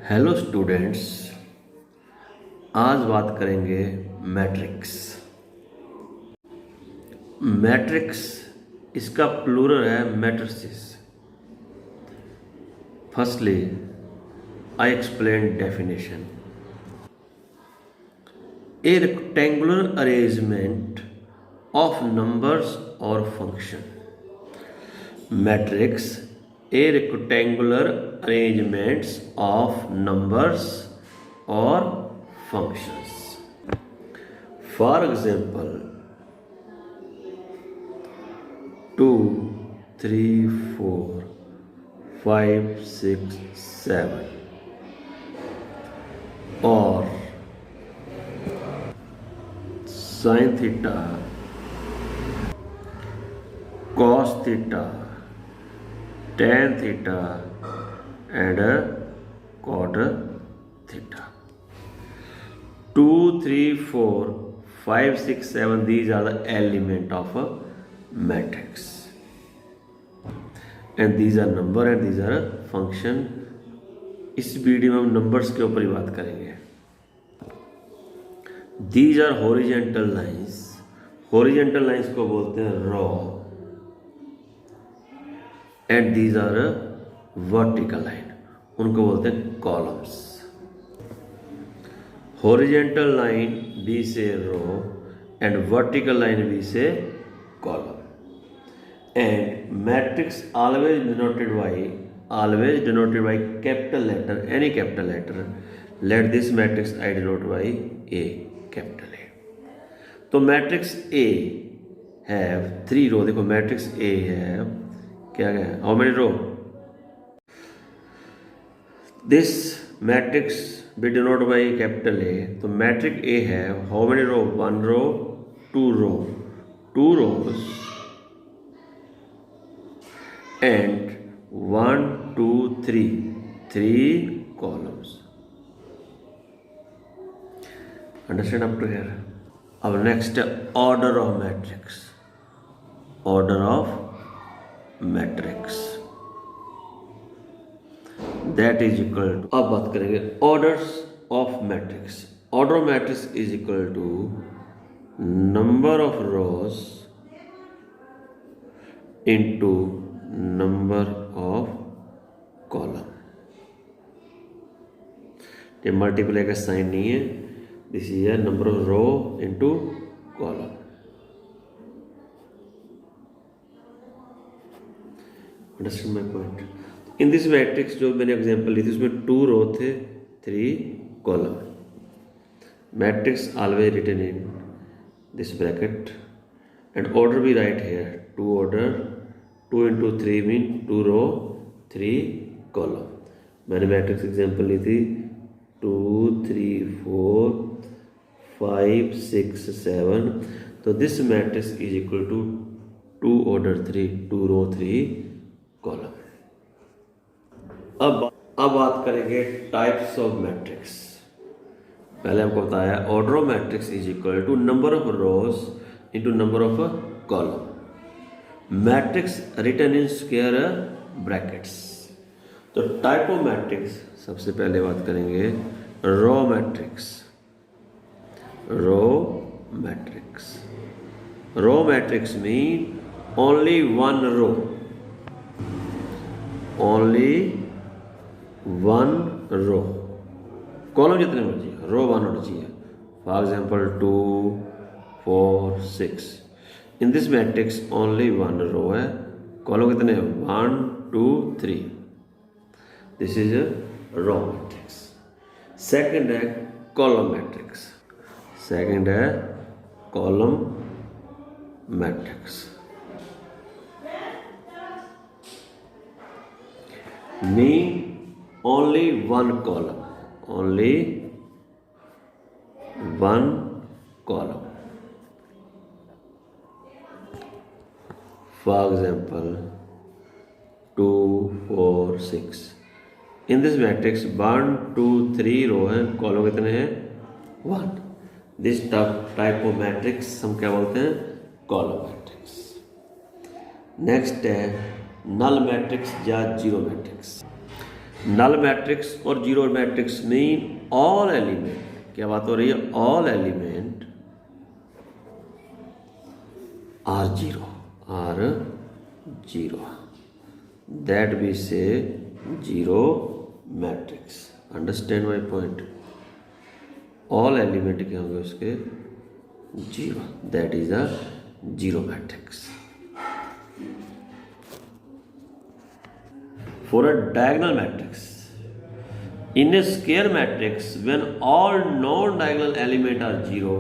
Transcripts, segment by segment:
Hello students, आज बात करेंगे मैट्रिक्स। मैट्रिक्स इसका प्लूरल है matrices. Firstly I explain definition. A rectangular arrangement of numbers और function. Matrix a rectangular arrangements of numbers or functions. For example, 2, 3, 4, 5, 6, 7 or sin theta, cos theta, tan theta and cot theta. 2, 3, 4, 5, 6, 7 these are the element of a matrix and these are number and these are function. इस video में हम numbers के ऊपर ही बात करेंगे। These are horizontal lines. Horizontal lines को बोलते हैं रो and these are a vertical line, उनको बोलते हैं columns. Horizontal line we say row and vertical line we say column. And matrix always denoted by capital letter, any capital letter. Let this matrix I denote by A, capital A. तो matrix A have 3 row. देखो matrix A have क्या है, how many row? This matrix we denote by capital A. तो matrix A have how many row? 1 row, 2 row, 2 rows and 1, 2, 3 columns. Understand up to here? Our next order of matrix. Order of matrix that is equal to, अब बात करेंगे orders of matrix. Order of matrix is equal to number of rows into number of column. ये multiply का sign नहीं है, this is a number of row into column. Understand my point. In this matrix जो मैंने example ली थी उसमें 2 row थे, 3 column. Matrix always written in this bracket and order भी right here. 2 order, 2 into 3 mean 2 row 3 column. मैंने matrix example ली थी 2, 3, 4, 5, 6, 7। तो this matrix is equal to 2 order 3, 2 row 3 column. अब बात करेंगे टाइप्स ऑफ मैट्रिक्स। पहले हमको बताया order of matrix is equal to number of rows into number of column. Matrix written in square brackets. तो टाइप ऑफ मैट्रिक्स सबसे पहले बात करेंगे row matrix. Row matrix, row matrix mean only 1 row, only 1 row. Column जितने मर्जी, row 1 होना चाहिए। For example 2, 4, 6। In this matrix only 1 row है। कॉलम कितने? 1, 2, 3। This is row matrix. Second है कॉलम मैट्रिक्स। सेकंड है column matrix mean only 1 column, only 1 column. For example 2, 4, 6। in this matrix 1, 2, 3 रो है, column कितने हैं? 1। दिस टाइप ऑफ मैट्रिक्स हम क्या बोलते हैं? Column matrix. नेक्स्ट है नल मैट्रिक्स या जीरो मैट्रिक्स। नल मैट्रिक्स और zero matrix mean all element, क्या बात हो रही है, all element are zero, that we say zero matrix. Understand my point, all element क्या होंगे उसके zero, that is a zero matrix. For a diagonal matrix, in a square matrix, when all non-diagonal elements are zero,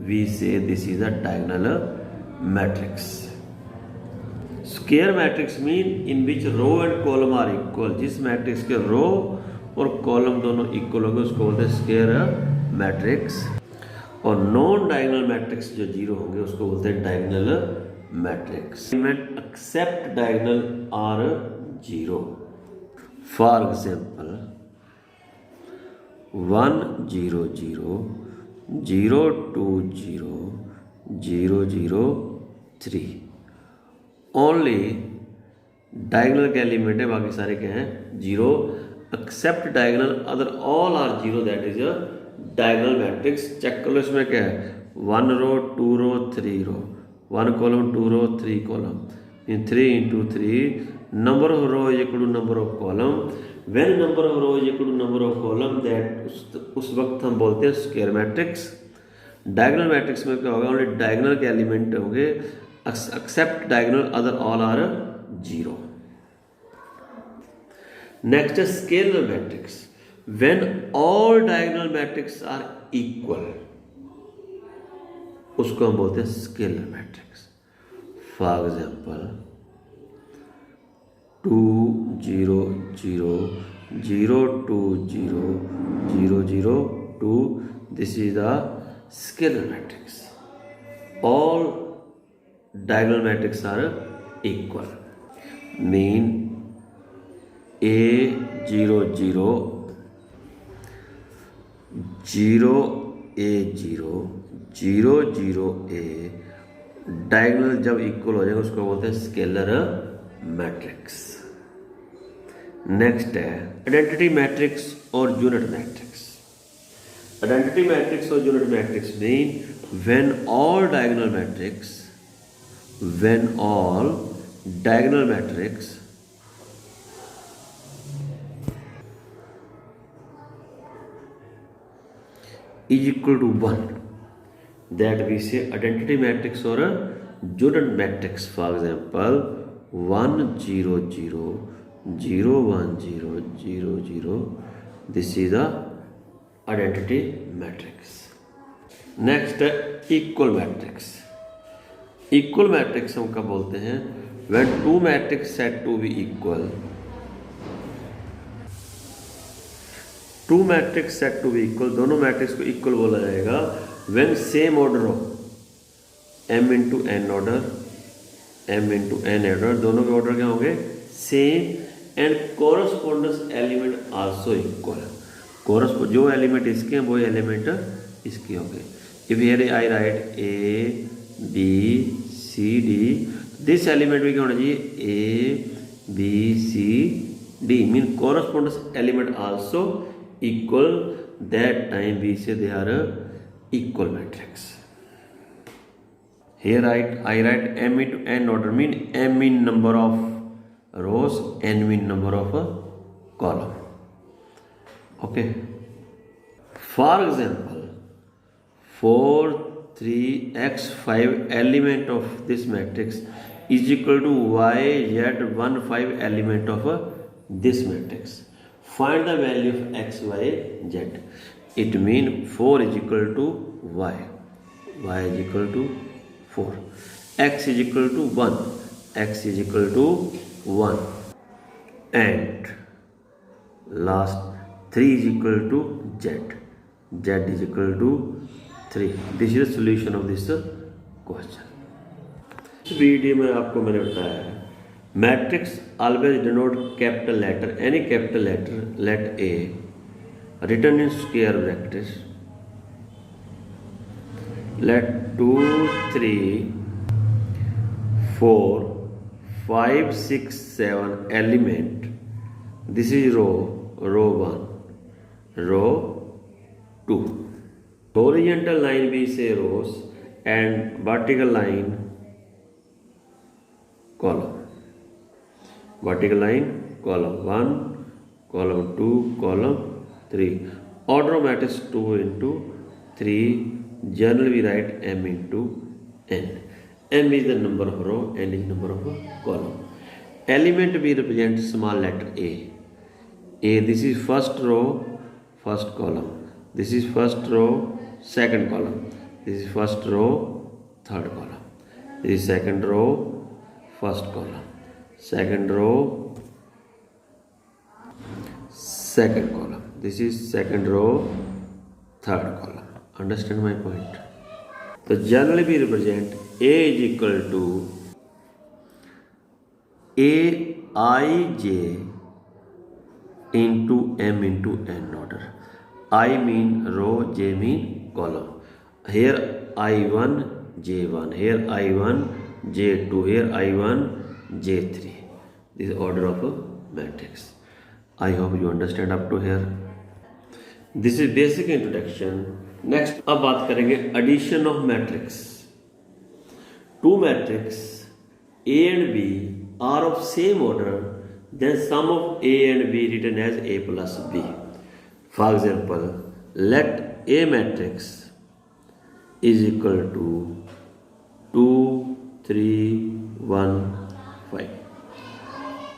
we say this is a diagonal matrix. Square matrix mean in which row and column are equal, जिस matrix के रो और column दोनों equal होंगे उसको बोलते हैं square matrix. और non diagonal matrix जो जीरो होंगे उसको बोलते हैं diagonal matrix. Element except diagonal are zero. For example 1 0 0 0 2 0 0 0 3 only diagonal के एलिमेंट है, बाकी सारे क्या हैं zero. Except diagonal other all are zero, that is a diagonal matrix. Check कर लो इसमें क्या है, 1 row 2 row 3 row, 1 column 2 row 3 column, in 3 into 3 number of row is equal to number of column। when number of row is equal to number of column, that उस वक्त हम बोलते हैं स्क्वायर मैट्रिक्स। डायगोनल मैट्रिक्स में क्या होगा, only diagonal के element होंगे, except diagonal other all are zero. Next है scalar matrix. when all diagonal matrices are equal, उसको हम बोलते हैं scalar matrix. For example 2 0 0 0 2 0 0 0 2, this is the scalar matrix. All diagonal matrices are equal, mean A 0 0 0 A 0 0 0 A, diagonal जब equal हो जाएगा उसको बोलते हैं स्केलर मैट्रिक्स। नेक्स्ट है आइडेंटिटी मैट्रिक्स और यूनिट मैट्रिक्स। आइडेंटिटी मैट्रिक्स और unit matrix mean when all diagonal matrix, when all diagonal matrix is equal to 1, that we say identity matrix or a unit matrix। for example 1 0 0 0 1 0 0 0, this is a identity matrix। next है equal matrix। equal matrix हम कब बोलते हैं, when two matrix set to be equal, to matrix set to be equal, दोनों matrix को equal बोला जाएगा when same order हो, m into n order, m into n order, दोनों के ऑर्डर क्या होंगे same, and correspondence element also equal. जो एलिमेंट इसके हैं वो एलिमेंट इसके होंगे। If here I write a b c d, this element भी क्या होना चाहिए a b c d, mean correspondence element also equal, that time we say they are a equal matrix। here I write m into n order, mean m in number of rows, n in number of a column। okay, for example 4 3 x 5 element of this matrix is equal to y z 1 5 element of this matrix। find the value of x y z, it mean 4 is equal to y, y is equal to 4, x is equal to 1, x is equal to 1, and last 3 is equal to z, z is equal to 3। this is the solution of this question। इस video में आपको मैंने बताया है matrix always denote capital letter, any capital letter, let A written in square brackets, let 2 3 4 5 6 7 element, this is row, row 1, row 2. Horizontal line we say rows and vertical line column. Vertical line column 1, column 2, column 3. Order of matrix 2 into 3. Generally we write m into n. M is the number of row, n is number of column. Element we represent small letter A. A, this is first row, first column. This is first row, second column. This is first row, third column. This is second row, first column. Second row, second column. This is second row, third column. Understand my point? So generally we represent A is equal to Aij into m into n order. I mean row, j mean column. Here I1 j1, here I1 j2, here I1 j3. This is order of a matrix. I hope you understand up to here. This is basic introduction. Next अब बात करेंगे addition of matrix. Two matrix A and B are of same order, then sum of A and B written as A plus B. For example, let A matrix is equal to 2, 3, 1, 5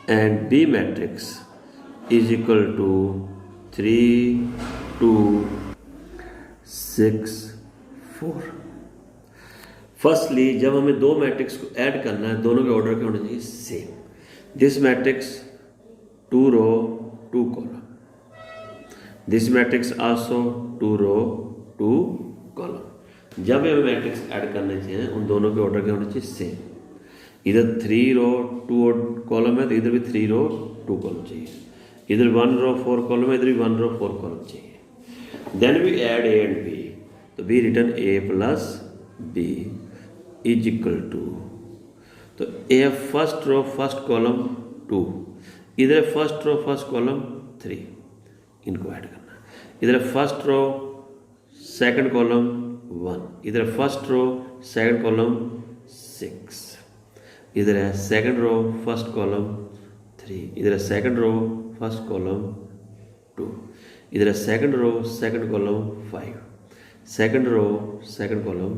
and B matrix is equal to 3, 2, 6, 4. Firstly जब हमें दो matrix को add करना है, दोनों के order के होने चाहिए same. This matrix 2 row 2 column. This matrix also 2 row 2 column. जब हमें मैट्रिक्स ऐड करने चाहिए उन दोनों के ऑर्डर के होने चाहिए सेम. इधर 3 रो 2 कॉलम है तो इधर भी 3 रो 2 कॉलम चाहिए. इधर 1 रो 4 कॉलम है, इधर भी 1 रो 4 कॉलम चाहिए. Then we add A and B. तो B written A plus B is equal to, तो A first row first column 2, इधर first row first column 3, इनको ऐड करना है. इधर first row second column 1, इधर first row second column 6, इधर है second row first column 3, इधर है second row first column 2, इधर है second row second column 5, second row second column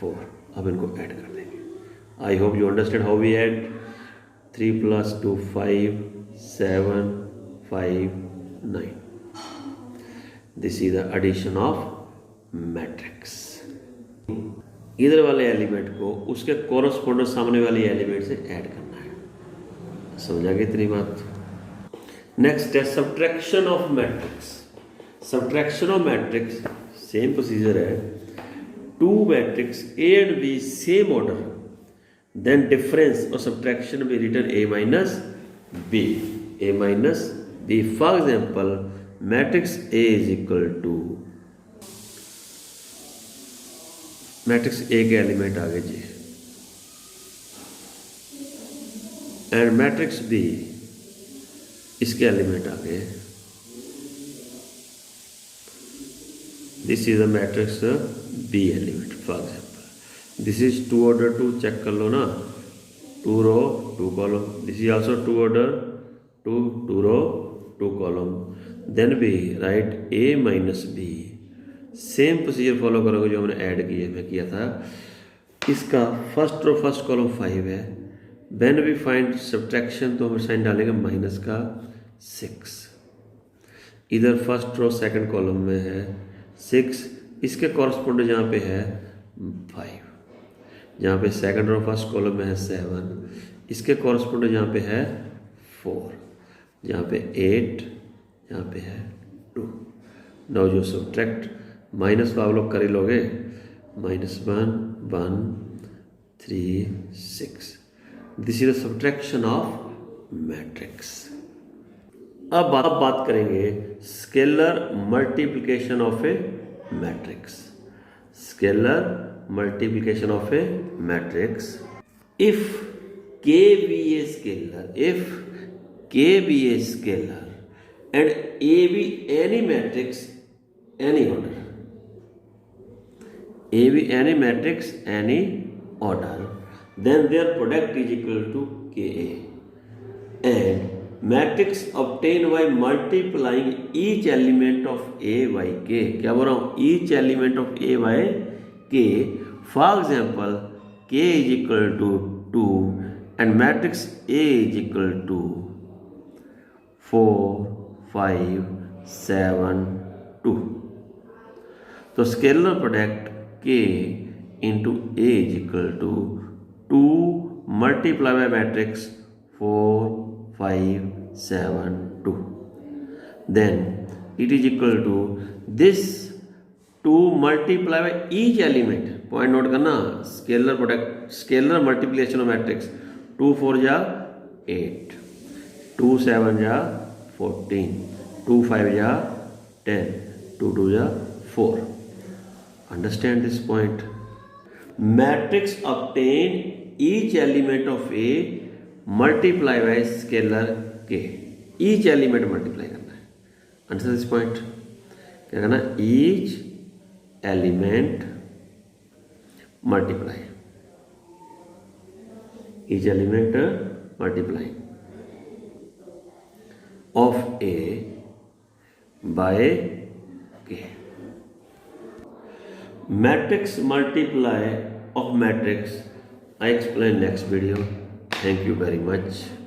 4. अब इनको ऐड कर देंगे. I hope you understand how we add. 3 + 2 5, 7 5 9. This is the addition of matrix. इधर वाले एलिमेंट को उसके कोरस्पोंडेंट सामने वाले एलिमेंट से ऐड करना है. समझा गया इतनी बात. नेक्स्ट है subtraction of matrix. Subtraction of matrix same procedure है. Two matrix A and B same order, then difference और सब्ट्रैक्शन भी return A minus B. A minus B. For example matrix A is equal to, matrix A के element आ गए जी, and matrix B इसके element आ गए. This is a matrix B element. For example this is 2 order 2, check कर लो ना, 2 row 2 column. This is also 2 order 2, 2 row 2 column. Then भी write A minus B. Same procedure follow करोगे जो हमने ऐड किया मैं किया था. इसका फर्स्ट रो फर्स्ट कॉलम 5 है. देन वी फाइंड सब्ट्रैक्शन, तो हम साइन डालेंगे माइनस का 6. इधर फर्स्ट रो सेकंड कॉलम में है 6, इसके कॉरस्पोंडेंट यहाँ पे है 5. यहाँ पे सेकंड रो फर्स्ट कॉलम में है 7, इसके कॉरस्पोंडेंट यहाँ पे है 4, यहाँ पे 8, यहाँ पे है 2. नाउ जो सब्ट्रैक्ट माइनस तो आप लोग कर ही लोगे. -1 1 3 6. This is the subtraction of matrix. अब बात करेंगे scalar multiplication of A matrix. Scalar multiplication of A matrix. If k be a scalar, and A be any matrix, any order. A be any matrix, any order, then their product is equal to Ka. And matrix obtained by multiplying each element of A by K. क्या बोल रहा हूँ? Each element of A by K. For example, K is equal to 2 and matrix A is equal to 4, 5, 7, 2. तो scalar product K into A is equal to 2 multiplied by matrix 4, 5, 7, 2. Then it is equal to this 2 multiplied by each element. Point note करना, scalar product, scalar multiplication of matrix 2 4 जा 8, 2 7 जा 14, 2 5 जा 10, 2 2 जा 4. Understand this point? Matrix obtain each element of A multiply by scalar K. Each element multiply करना है. Understand this point? क्या करना? Each element multiply. Each element multiply of A by K. Matrix multiply of matrix I explain next video. Thank you very much.